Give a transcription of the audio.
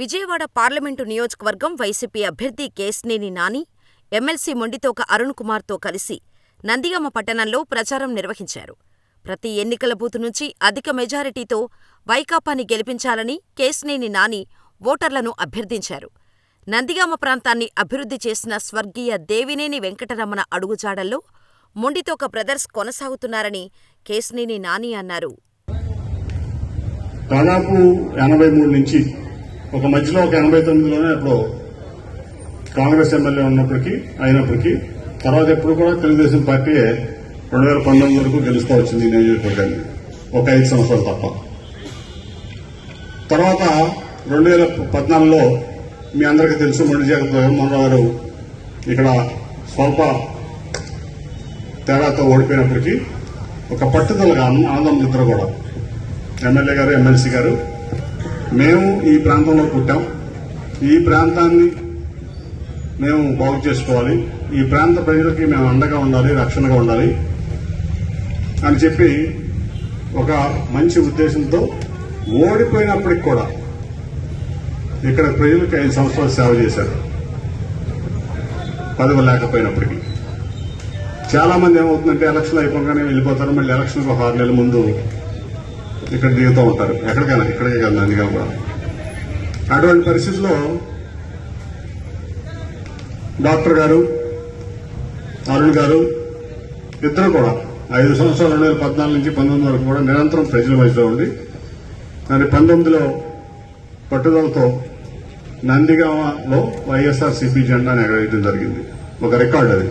Vijayawada parliament నియోజకవర్గం YCP అభ్యర్థి Kesineni Nani, MLC Mondithoka Arun కుమార్తో కలిసి నందిగామ పట్టణంలో ప్రచారం నిర్వహించారు. ప్రతి ఎన్నికల బూతు నుంచి అధిక మెజారిటీతో వైకాపాని గెలిపించాలని కేశినేని నాని ఓటర్లను అభ్యర్థించారు. నందిగామ ప్రాంతాన్ని అభివృద్ధి చేసిన స్వర్గీయ దేవినేని వెంకటరమణ అడుగుజాడల్లో మొండితోక బ్రదర్స్ కొనసాగుతున్నారని కేశినేని నాని అన్నారు. దాదాపు 83 నుంచి ఒక మధ్యలో ఒక 89లోనే అప్పుడు కాంగ్రెస్ ఎమ్మెల్యే అయినప్పటికీ తర్వాత ఎప్పుడు కూడా తెలుగుదేశం పార్టీయే 2019 వరకు గెలుస్తూ వచ్చింది ఈ నియోజకవర్గాన్ని, ఒక 5 సంవత్సరాలు తప్ప. తర్వాత 2014లో మీ అందరికీ తెలుసు, జగన్మోహన్ రావు గారు ఇక్కడ స్వల్ప తేడాతో ఓడిపోయినప్పటికీ ఒక పట్టుదలగా ఆనందం ఇద్దరు కూడా ఎమ్మెల్యే గారు, ఎమ్మెల్సీ గారు, మేము ఈ ప్రాంతంలో పుట్టాం, ఈ ప్రాంతాన్ని మేము బాగు చేసుకోవాలి, ఈ ప్రాంత ప్రజలకి మేము అండగా ఉండాలి, రక్షణగా ఉండాలి అని చెప్పి ఒక మంచి ఉద్దేశంతో ఓడిపోయినప్పటికి కూడా ఇక్కడ ప్రజలకు 5 సంవత్సరాలు సేవ చేశారు. పదవి లేకపోయినప్పటికీ చాలా మంది ఏమవుతుందంటే ఎలక్షన్ అయిపోగానే వెళ్ళిపోతారు, మళ్ళీ ఎలక్షన్కి ఒక 6 నెలల ముందు ఇక్కడ దిగుతూ ఉంటారు, ఎక్కడికైనా ఇక్కడికే కదా నందిగామ కూడా. అటువంటి పరిస్థితుల్లో డాక్టర్ గారు, అరుణ్ గారు ఇద్దరు కూడా 5 సంవత్సరాలు 2014 నుంచి 19 వరకు కూడా నిరంతరం ప్రజల మధ్యలో ఉండి, మరి 19లో పట్టుదలతో నందిగామలో వైఎస్ఆర్సీపీ జెండాను ఎగరేయడం జరిగింది. ఒక రికార్డు అది.